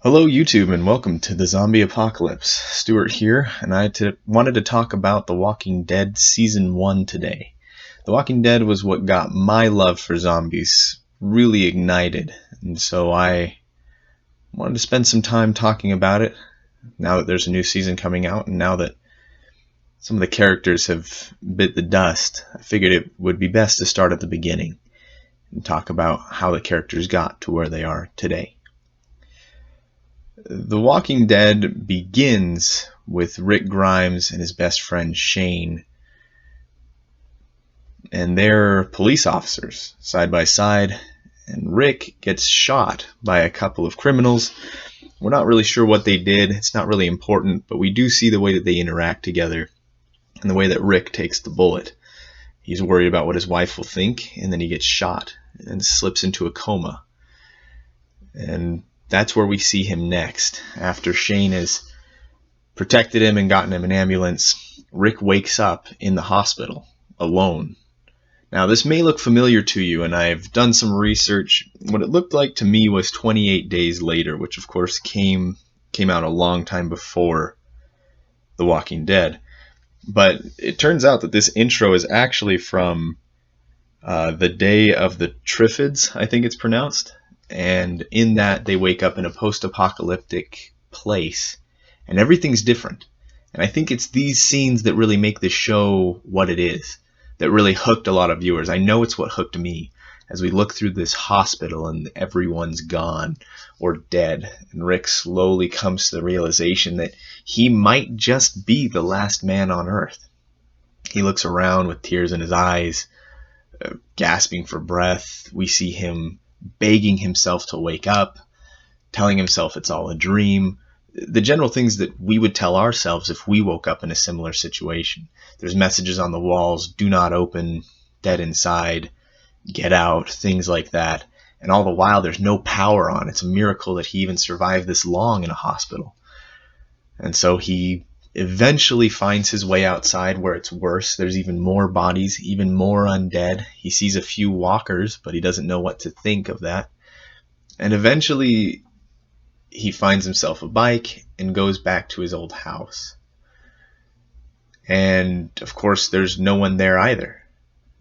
Hello YouTube and welcome to the Zombie Apocalypse. Stuart here, and I wanted to talk about The Walking Dead Season 1 today. The Walking Dead was what got my love for zombies really ignited, and so I wanted to spend some time talking about it now that there's a new season coming out, and now that some of the characters have bit the dust. I figured it would be best to start at the beginning and talk about how the characters got to where they are today. The Walking Dead begins with Rick Grimes and his best friend Shane, and they're police officers side by side, and Rick gets shot by a couple of criminals. We're not really sure what they did, it's not really important, but we do see the way that they interact together and the way that Rick takes the bullet. He's worried about what his wife will think, and then he gets shot and slips into a coma. And that's where we see him next. After Shane has protected him and gotten him an ambulance, Rick wakes up in the hospital alone. Now this may look familiar to you, and I've done some research. What it looked like to me was 28 Days Later, which of course came out a long time before The Walking Dead. But it turns out that this intro is actually from the Day of the Triffids, I think it's pronounced. And in that, they wake up in a post-apocalyptic place, and everything's different. And I think it's these scenes that really make the show what it is, that really hooked a lot of viewers. I know it's what hooked me, as we look through this hospital and everyone's gone or dead, and Rick slowly comes to the realization that he might just be the last man on Earth. He looks around with tears in his eyes, gasping for breath. We see him begging himself to wake up, telling himself it's all a dream. The general things that we would tell ourselves if we woke up in a similar situation. There's messages on the walls: do not open, dead inside, get out, things like that. And all the while there's no power on. It's a miracle that he even survived this long in a hospital. And so he eventually finds his way outside where it's worse. There's even more bodies, even more undead. He sees a few walkers, but he doesn't know what to think of that. And eventually he finds himself a bike and goes back to his old house. And of course there's no one there either.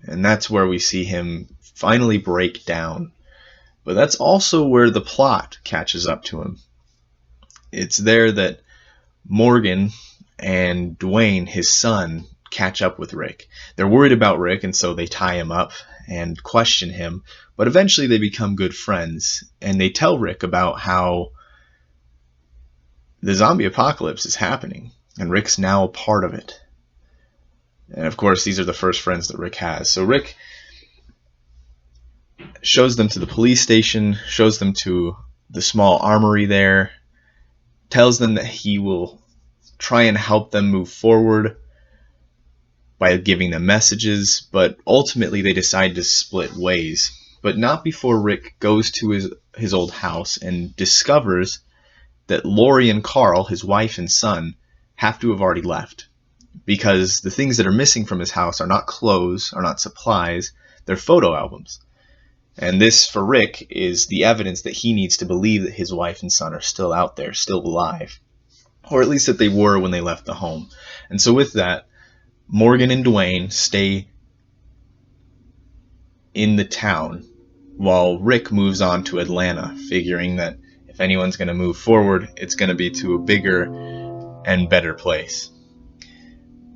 And that's where we see him finally break down. But that's also where the plot catches up to him. It's there that Morgan and Dwayne, his son, catch up with Rick. They're worried about Rick, and so they tie him up and question him, but eventually they become good friends, and they tell Rick about how the zombie apocalypse is happening, and Rick's now a part of it. And of course, these are the first friends that Rick has. So Rick shows them to the police station, shows them to the small armory there, tells them that he will try and help them move forward by giving them messages, but ultimately they decide to split ways. But not before Rick goes to his old house and discovers that Lori and Carl, his wife and son, have to have already left, because the things that are missing from his house are not clothes, are not supplies, they're photo albums. And this, for Rick, is the evidence that he needs to believe that his wife and son are still out there, still alive. Or at least that they were when they left the home. And so with that, Morgan and Dwayne stay in the town while Rick moves on to Atlanta, figuring that if anyone's going to move forward, it's going to be to a bigger and better place.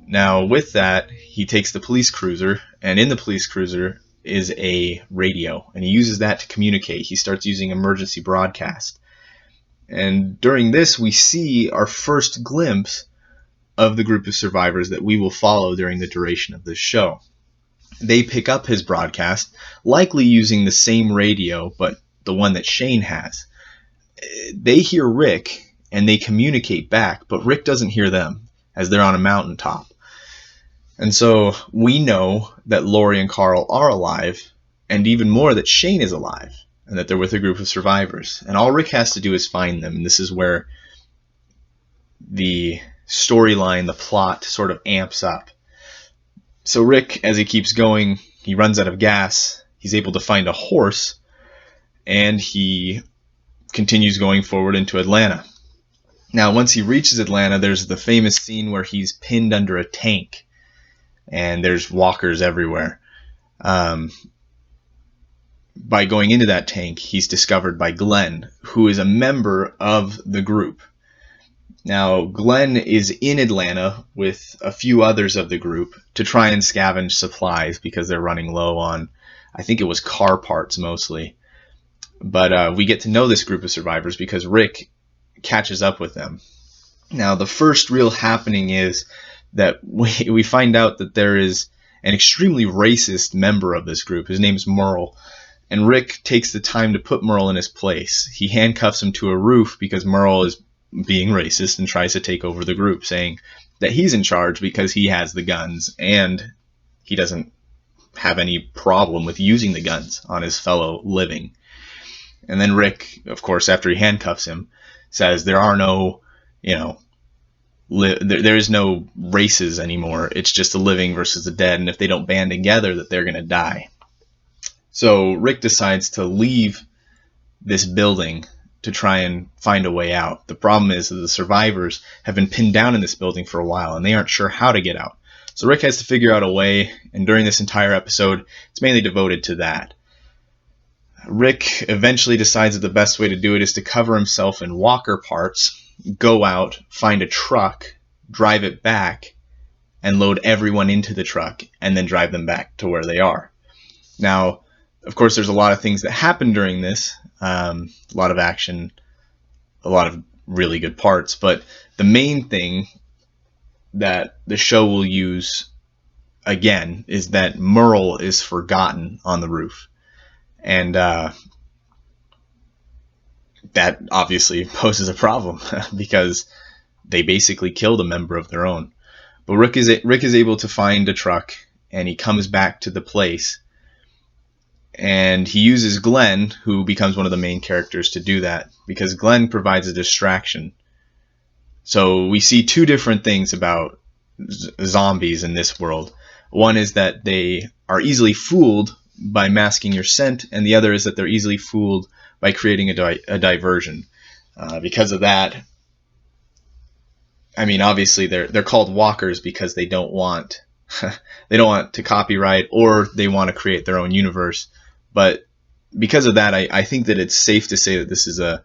Now with that, he takes the police cruiser, and in the police cruiser is a radio, and he uses that to communicate. He starts using emergency broadcast. And during this, we see our first glimpse of the group of survivors that we will follow during the duration of this show. They pick up his broadcast, likely using the same radio, but the one that Shane has. They hear Rick, and they communicate back, but Rick doesn't hear them, as they're on a mountaintop. And so we know that Lori and Carl are alive, and even more that Shane is alive, and that they're with a group of survivors. And all Rick has to do is find them, and this is where the storyline, the plot, sort of amps up. So Rick, as he keeps going, he runs out of gas. He's able to find a horse, and he continues going forward into Atlanta. Now, once he reaches Atlanta, there's the famous scene where he's pinned under a tank, and there's walkers everywhere. By going into that tank, he's discovered by Glenn, who is a member of the group. Now, Glenn is in Atlanta with a few others of the group to try and scavenge supplies because they're running low on, I think it was car parts mostly. But we get to know this group of survivors because Rick catches up with them. Now, the first real happening is that we find out that there is an extremely racist member of this group. His name's Merle. And Rick takes the time to put Merle in his place. He handcuffs him to a roof because Merle is being racist and tries to take over the group, saying that he's in charge because he has the guns and he doesn't have any problem with using the guns on his fellow living. And then Rick, of course, after he handcuffs him, says there are no, there is no races anymore. It's just the living versus the dead, and if they don't band together, that they're going to die. So Rick decides to leave this building to try and find a way out. The problem is that the survivors have been pinned down in this building for a while, and they aren't sure how to get out. So Rick has to figure out a way, and during this entire episode, it's mainly devoted to that. Rick eventually decides that the best way to do it is to cover himself in walker parts, go out, find a truck, drive it back, and load everyone into the truck, and then drive them back to where they are. Now, of course, there's a lot of things that happen during this, a lot of action, a lot of really good parts, but the main thing that the show will use again is that Merle is forgotten on the roof. And that obviously poses a problem because they basically killed a member of their own. But Rick is able to find a truck, and he comes back to the place. And he uses Glenn, who becomes one of the main characters, to do that, because Glenn provides a distraction. So we see two different things about zombies in this world. One is that they are easily fooled by masking your scent, and the other is that they're easily fooled by creating a diversion. Because of that, I mean, obviously they're called walkers because they don't want to copyright, or they want to create their own universe. But because of that, I think that it's safe to say that this is a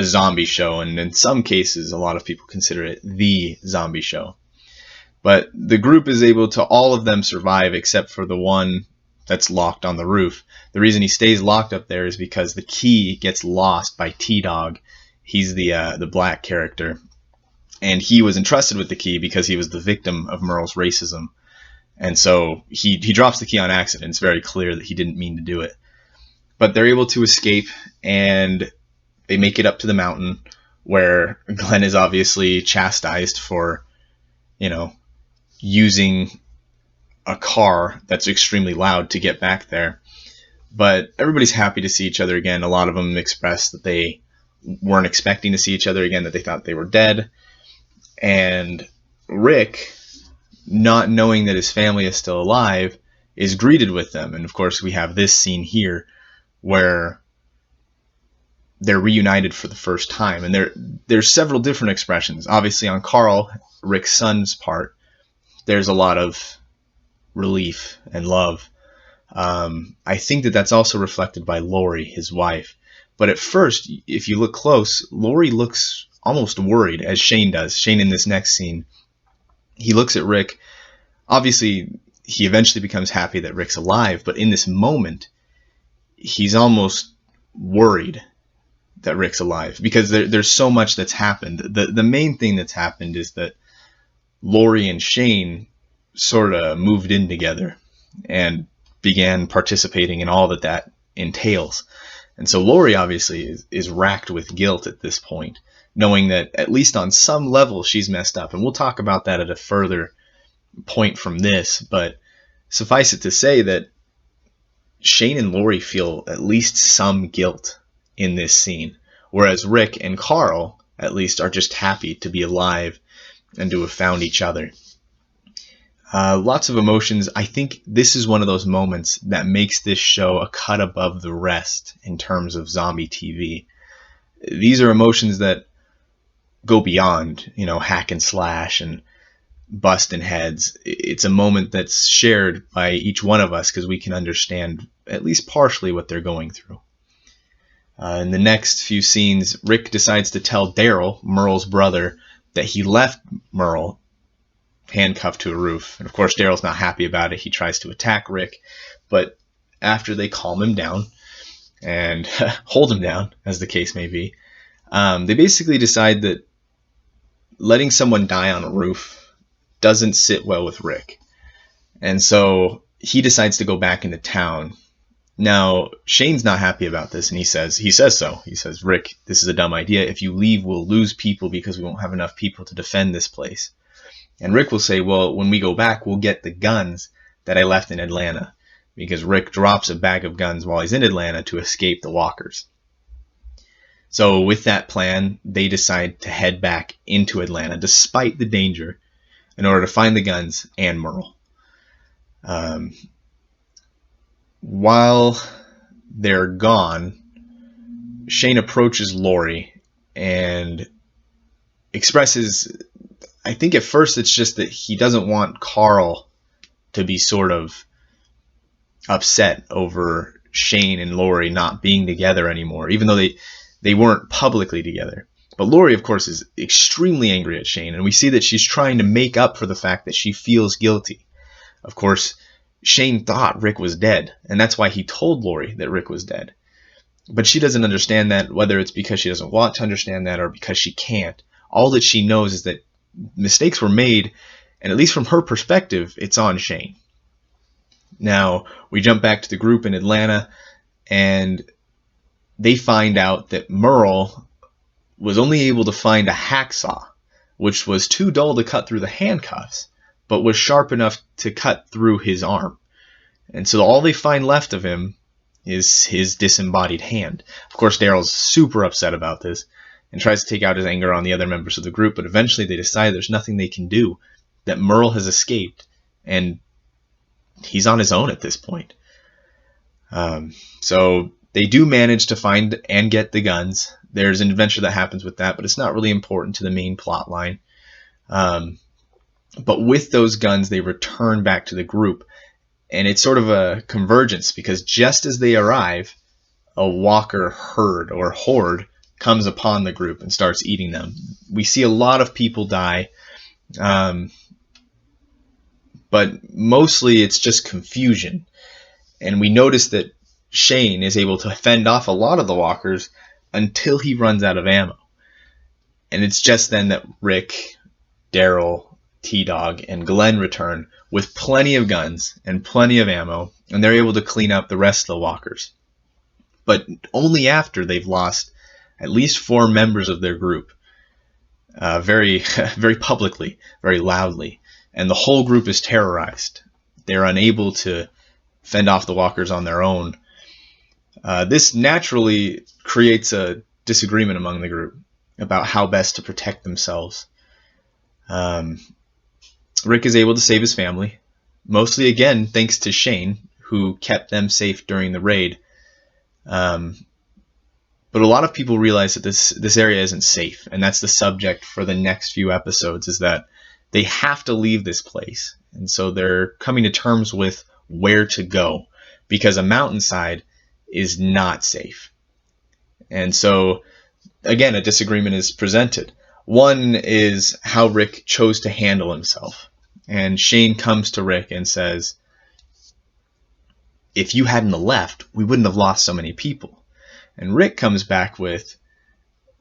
zombie show, and in some cases, a lot of people consider it the zombie show. But the group is able to, all of them survive except for the one that's locked on the roof. The reason he stays locked up there is because the key gets lost by T-Dog. He's the black character, and he was entrusted with the key because he was the victim of Merle's racism. And so he drops the key on accident. It's very clear that he didn't mean to do it. But they're able to escape, and they make it up to the mountain, where Glenn is obviously chastised for, using a car that's extremely loud to get back there. But everybody's happy to see each other again. A lot of them express that they weren't expecting to see each other again, that they thought they were dead. And Rick, not knowing that his family is still alive, is greeted with them. And of course, we have this scene here where they're reunited for the first time. And there's several different expressions. Obviously, on Carl, Rick's son's part, there's a lot of relief and love. I think that that's also reflected by Lori, his wife. But at first, if you look close, Lori looks almost worried, as Shane does. Shane, in this next scene, he looks at Rick. Obviously, he eventually becomes happy that Rick's alive, but in this moment, he's almost worried that Rick's alive, because there's so much that's happened. The main thing that's happened is that Lori and Shane sort of moved in together and began participating in all that entails. And so Lori obviously is racked with guilt at this point, knowing that at least on some level she's messed up. And we'll talk about that at a further point from this, but suffice it to say that Shane and Lori feel at least some guilt in this scene, whereas Rick and Carl at least are just happy to be alive and to have found each other. Lots of emotions. I think this is one of those moments that makes this show a cut above the rest in terms of zombie TV. these are emotions that go beyond, hack and slash and busting heads. It's a moment that's shared by each one of us because we can understand at least partially what they're going through. In the next few scenes, Rick decides to tell Daryl, Merle's brother, that he left Merle handcuffed to a roof. And of course, Daryl's not happy about it. He tries to attack Rick, but after they calm him down and hold him down, as the case may be, they basically decide that letting someone die on a roof doesn't sit well with Rick. And so he decides to go back into town. Now, Shane's not happy about this, and he says so. He says, Rick, this is a dumb idea. If you leave, we'll lose people because we won't have enough people to defend this place. And Rick will say, well, when we go back, we'll get the guns that I left in Atlanta, because Rick drops a bag of guns while he's in Atlanta to escape the walkers. So with that plan, they decide to head back into Atlanta, despite the danger, in order to find the guns and Merle. While they're gone, Shane approaches Lori and expresses, I think at first it's just that he doesn't want Carl to be sort of upset over Shane and Lori not being together anymore, even though they weren't publicly together. But Lori, of course, is extremely angry at Shane, and we see that she's trying to make up for the fact that she feels guilty. Of course, Shane thought Rick was dead, and that's why he told Lori that Rick was dead. But she doesn't understand that, whether it's because she doesn't want to understand that or because she can't. All that she knows is that mistakes were made, and at least from her perspective, it's on Shane. Now, we jump back to the group in Atlanta, and they find out that Merle was only able to find a hacksaw, which was too dull to cut through the handcuffs, but was sharp enough to cut through his arm. And so all they find left of him is his disembodied hand. Of course, Daryl's super upset about this and tries to take out his anger on the other members of the group, but eventually they decide there's nothing they can do, that Merle has escaped, and he's on his own at this point. So they do manage to find and get the guns. There's an adventure that happens with that, but it's not really important to the main plot line. But with those guns, they return back to the group, and it's sort of a convergence, because just as they arrive, a walker herd or horde comes upon the group and starts eating them. We see a lot of people die, but mostly it's just confusion. And we notice that Shane is able to fend off a lot of the walkers until he runs out of ammo. And it's just then that Rick, Daryl, T-Dog, and Glenn return with plenty of guns and plenty of ammo, and they're able to clean up the rest of the walkers. But only after they've lost at least 4 members of their group, very, very publicly, very loudly, and the whole group is terrorized. They're unable to fend off the walkers on their own. This naturally creates a disagreement among the group about how best to protect themselves. Rick is able to save his family, mostly again thanks to Shane, who kept them safe during the raid. But a lot of people realize that this area isn't safe, and that's the subject for the next few episodes, is that they have to leave this place. And so they're coming to terms with where to go, because a mountainside is not safe. And so, again, a disagreement is presented. One is how Rick chose to handle himself. And Shane comes to Rick and says, if you hadn't left, we wouldn't have lost so many people. And Rick comes back with,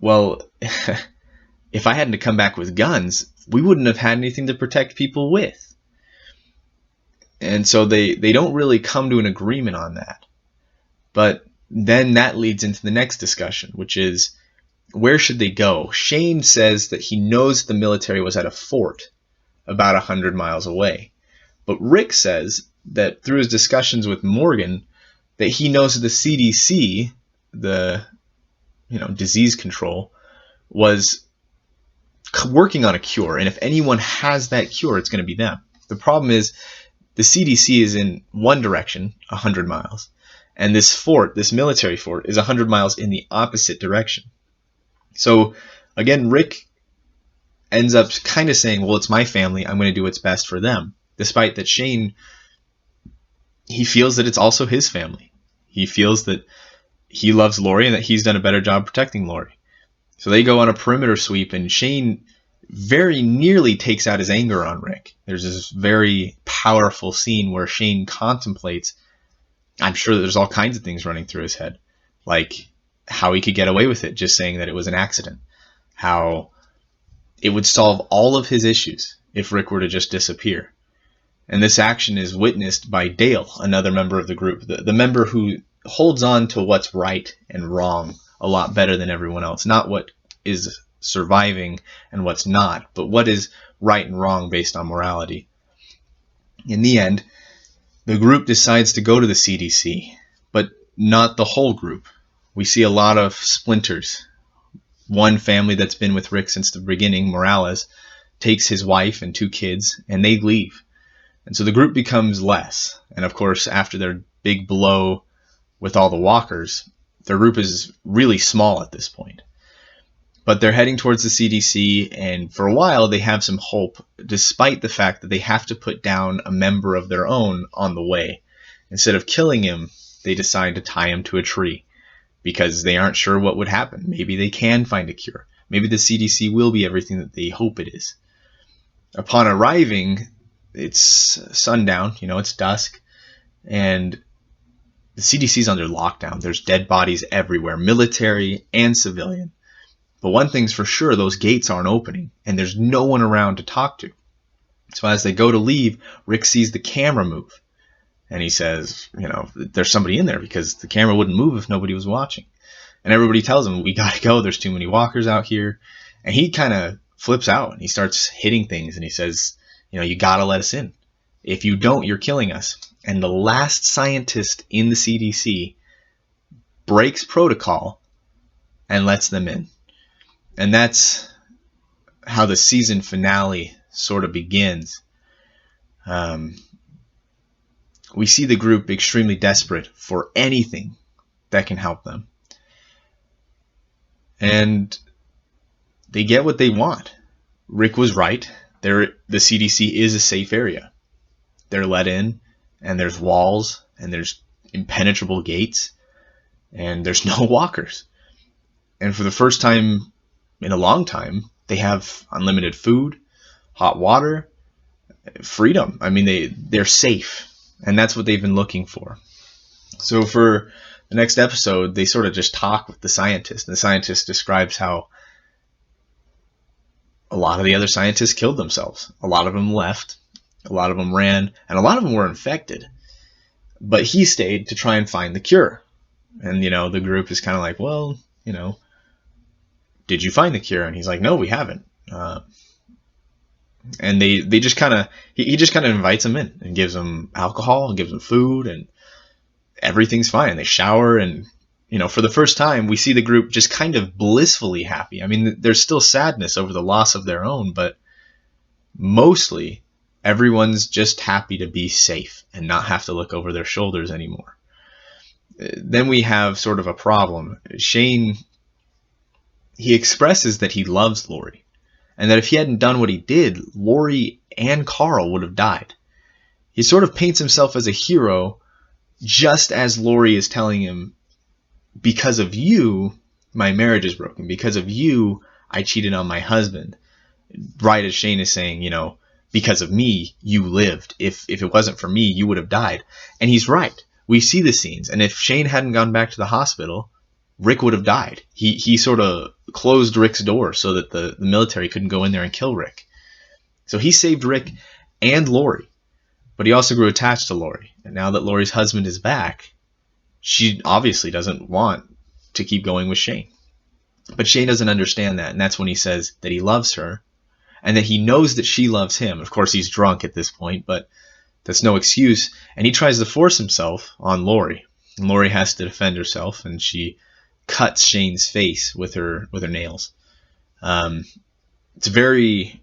well, if I hadn't to come back with guns, we wouldn't have had anything to protect people with. And so they don't really come to an agreement on that. But then that leads into the next discussion, which is, where should they go? Shane says that he knows the military was at a fort about 100 miles away. But Rick says that through his discussions with Morgan, that he knows that the CDC, the disease control, was working on a cure. And if anyone has that cure, it's going to be them. The problem is the CDC is in one direction, 100 miles. And this fort, this military fort, is 100 miles in the opposite direction. So again, Rick ends up kind of saying, well, it's my family, I'm going to do what's best for them, despite that Shane, he feels that it's also his family. He feels that he loves Lori and that he's done a better job protecting Lori. So they go on a perimeter sweep, and Shane very nearly takes out his anger on Rick. There's this very powerful scene where Shane contemplates, I'm sure there's all kinds of things running through his head, like how he could get away with it just saying that it was an accident, how it would solve all of his issues if Rick were to just disappear. And this action is witnessed by Dale, another member of the group, the member who holds on to what's right and wrong a lot better than everyone else. Not what is surviving and what's not, but what is right and wrong based on morality. In the end, the group decides to go to the CDC, but not the whole group. We see a lot of splinters. One family that's been with Rick since the beginning, Morales, takes his wife and 2 kids, and they leave. And so the group becomes less. And of course, after their big blow with all the walkers, their group is really small at this point. But they're heading towards the CDC, and for a while they have some hope, despite the fact that they have to put down a member of their own on the way. Instead of killing him, they decide to tie him to a tree, because they aren't sure what would happen. Maybe they can find a cure. Maybe the CDC will be everything that they hope it is. Upon arriving, it's sundown, it's dusk, and the CDC's under lockdown. There's dead bodies everywhere, military and civilian. But one thing's for sure, those gates aren't opening, and there's no one around to talk to. So as they go to leave, Rick sees the camera move, and he says, there's somebody in there, because the camera wouldn't move if nobody was watching. And everybody tells him, we gotta go, there's too many walkers out here. And he kind of flips out, and he starts hitting things, and he says, you gotta let us in. If you don't, you're killing us. And the last scientist in the CDC breaks protocol and lets them in. And that's how the season finale sort of begins. We see the group extremely desperate for anything that can help them. And they get what they want. Rick was right. The CDC is a safe area. They're let in, and there's walls, and there's impenetrable gates, and there's no walkers. And for the first time in a long time, they have unlimited food, hot water, freedom. I mean, they're safe, and that's what they've been looking for. So for the next episode, they sort of just talk with the scientist, and the scientist describes how a lot of the other scientists killed themselves. A lot of them left, a lot of them ran, and a lot of them were infected. But he stayed to try and find the cure. And, the group is kind of like, well, did you find the cure? And he's like, no, we haven't. And they just kind of, he just kind of invites them in and gives them alcohol and gives them food, and everything's fine. They shower, and, for the first time, we see the group just kind of blissfully happy. I mean, there's still sadness over the loss of their own, but mostly everyone's just happy to be safe and not have to look over their shoulders anymore. Then we have sort of a problem. Shane, he expresses that he loves Lori, and that if he hadn't done what he did, Lori and Carl would have died. He sort of paints himself as a hero, just as Lori is telling him, because of you, my marriage is broken. Because of you, I cheated on my husband. Right as Shane is saying, because of me, you lived. If it wasn't for me, you would have died. And he's right. We see the scenes. And if Shane hadn't gone back to the hospital, Rick would have died. He sort of closed Rick's door so that the military couldn't go in there and kill Rick. So he saved Rick and Lori. But he also grew attached to Lori. And now that Lori's husband is back, she obviously doesn't want to keep going with Shane. But Shane doesn't understand that. And that's when he says that he loves her, and that he knows that she loves him. Of course, he's drunk at this point, but that's no excuse. And he tries to force himself on Lori. And Lori has to defend herself, and she cuts Shane's face with her nails. It's very,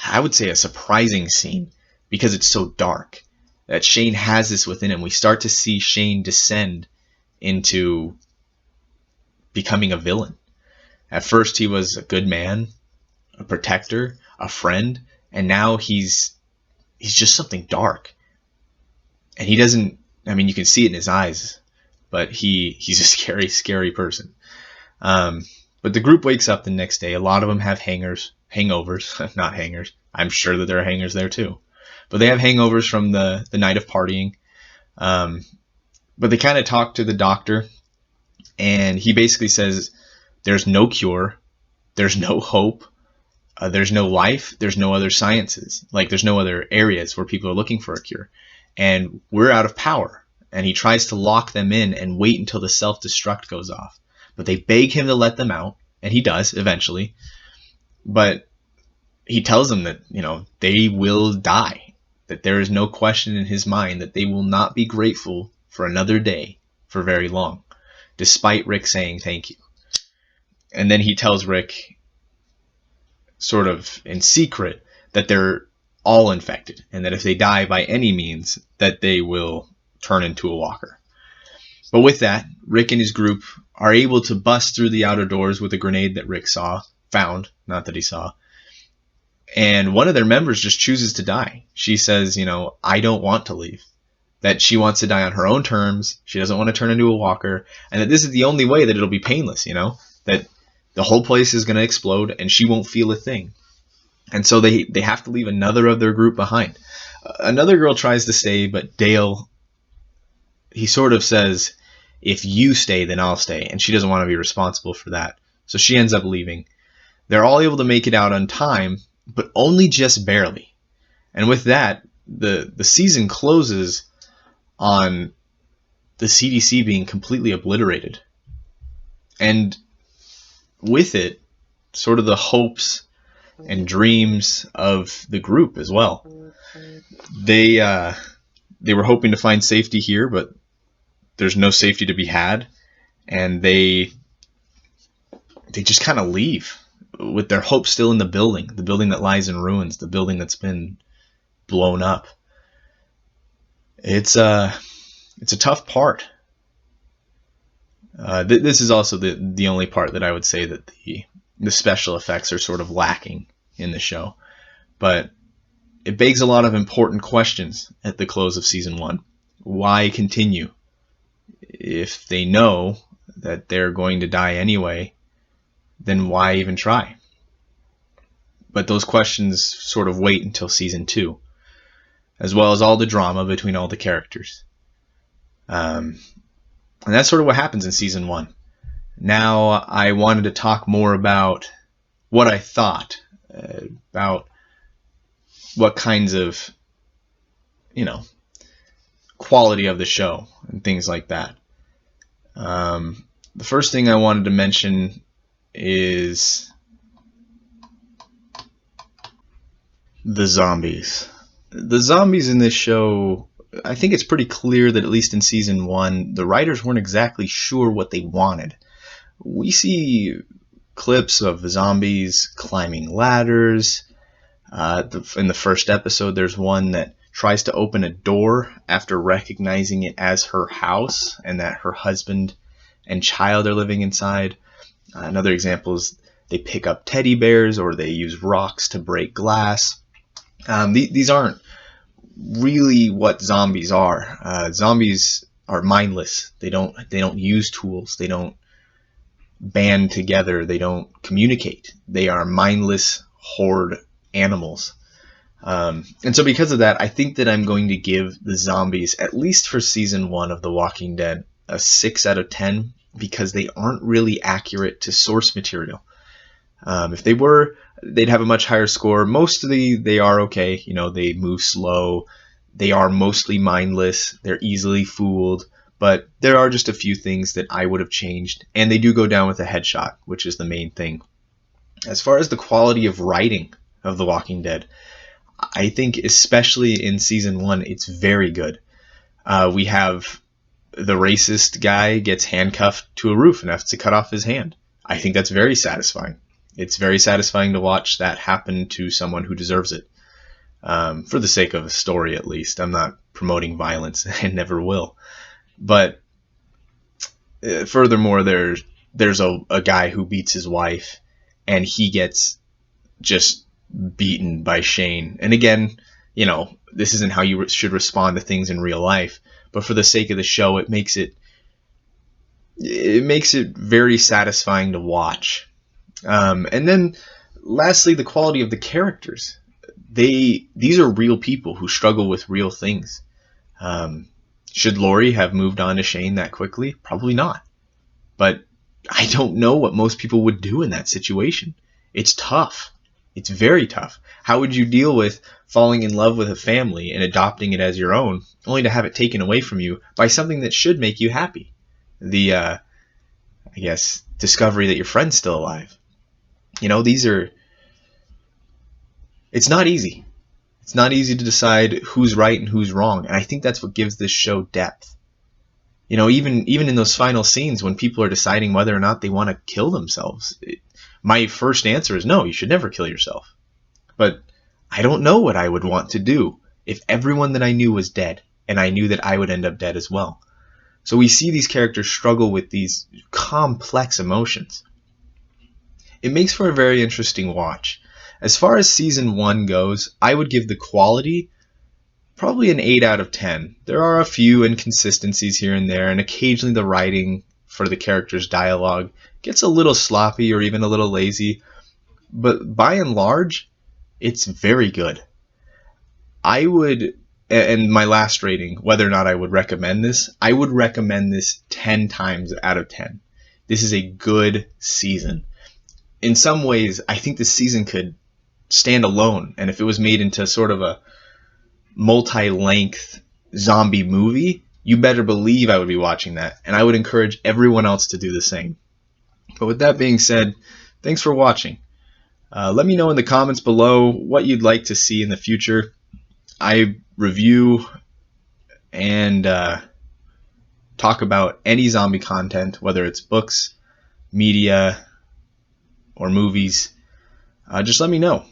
I would say, a surprising scene, because it's so dark. That Shane has this within him. We start to see Shane descend into becoming a villain. At first, he was a good man, a protector, a friend, and now he's just something dark. And he doesn't. I mean, you can see it in his eyes, but he's a scary, scary person. But the group wakes up the next day. A lot of them have hangovers, not hangers. I'm sure that there are hangers there too, but they have hangovers from the night of partying. But they kind of talk to the doctor, and he basically says there's no cure, there's no hope, there's no life, there's no other sciences, like there's no other areas where people are looking for a cure, and we're out of power. And he tries to lock them in and wait until the self-destruct goes off. But they beg him to let them out, and he does eventually. But he tells them that, they will die, that there is no question in his mind that they will not be grateful for another day for very long, despite Rick saying thank you. And then he tells Rick, sort of in secret, that they're all infected, and that if they die by any means, that they will turn into a walker. But with that, Rick and his group are able to bust through the outer doors with a grenade that Rick found, not that he saw. And one of their members just chooses to die. She says, I don't want to leave. That she wants to die on her own terms. She doesn't want to turn into a walker. And that this is the only way that it'll be painless, that the whole place is going to explode and she won't feel a thing. And so they have to leave another of their group behind. Another girl tries to stay, but Dale, he sort of says, if you stay, then I'll stay. And she doesn't want to be responsible for that. So she ends up leaving. They're all able to make it out on time, but only just barely. And with that, the season closes on the CDC being completely obliterated. And with it, sort of the hopes and dreams of the group as well. They were hoping to find safety here, but there's no safety to be had, and they just kind of leave with their hope still in the building that lies in ruins, the building that's been blown up. It's a tough part. This is also the only part that I would say that the special effects are sort of lacking in the show, but it begs a lot of important questions at the close of season 1. Why continue? If they know that they're going to die anyway, then why even try? But those questions sort of wait until season 2, as well as all the drama between all the characters. And that's sort of what happens in season 1. Now I wanted to talk more about what I thought, about what kinds of, quality of the show and things like that. The first thing I wanted to mention is the zombies. The zombies in this show, I think it's pretty clear that at least in season 1, the writers weren't exactly sure what they wanted. We see clips of zombies climbing ladders. In the first episode, there's one that tries to open a door after recognizing it as her house and that her husband and child are living inside. Another example is they pick up teddy bears or they use rocks to break glass. These aren't really what zombies are. Zombies are mindless. They don't use tools. They don't band together. They don't communicate. They are mindless horde animals. And so because of that, I think that I'm going to give the zombies, at least for season 1 of The Walking Dead, a 6 out of 10 because they aren't really accurate to source material. If they were, they'd have a much higher score. Mostly they are okay. They move slow. They are mostly mindless. They're easily fooled. But there are just a few things that I would have changed. And they do go down with a headshot, which is the main thing. As far as the quality of writing of The Walking Dead, I think especially in season 1, it's very good. We have the racist guy gets handcuffed to a roof and has to cut off his hand. I think that's very satisfying. It's very satisfying to watch that happen to someone who deserves it. For the sake of a story, at least. I'm not promoting violence and never will. But furthermore, there's a guy who beats his wife, and he gets just beaten by Shane. And again, this isn't how you should respond to things in real life, but for the sake of the show, it makes it very satisfying to watch. And then lastly, the quality of the characters. These are real people who struggle with real things. Should Lori have moved on to Shane that quickly? Probably not. But I don't know what most people would do in that situation. It's tough. It's very tough. How would you deal with falling in love with a family and adopting it as your own, only to have it taken away from you by something that should make you happy? The, discovery that your friend's still alive. It's not easy. It's not easy to decide who's right and who's wrong. And I think that's what gives this show depth. Even in those final scenes when people are deciding whether or not they want to kill themselves, my first answer is no, you should never kill yourself. But I don't know what I would want to do if everyone that I knew was dead and I knew that I would end up dead as well. So we see these characters struggle with these complex emotions. It makes for a very interesting watch. As far as season 1 goes, I would give the quality probably an 8 out of 10. There are a few inconsistencies here and there, and occasionally the writing for the characters' dialogue gets a little sloppy or even a little lazy. But by and large, it's very good. I would, and my last rating, whether or not I would recommend this, I would recommend this 10 times out of 10. This is a good season. In some ways, I think this season could stand alone, and if it was made into sort of a multi-length zombie movie, you better believe I would be watching that, and I would encourage everyone else to do the same. But with that being said, thanks for watching. Let me know in the comments below what you'd like to see in the future. I review and talk about any zombie content, whether it's books, media, or movies. Just let me know.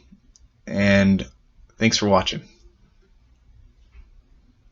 And thanks for watching.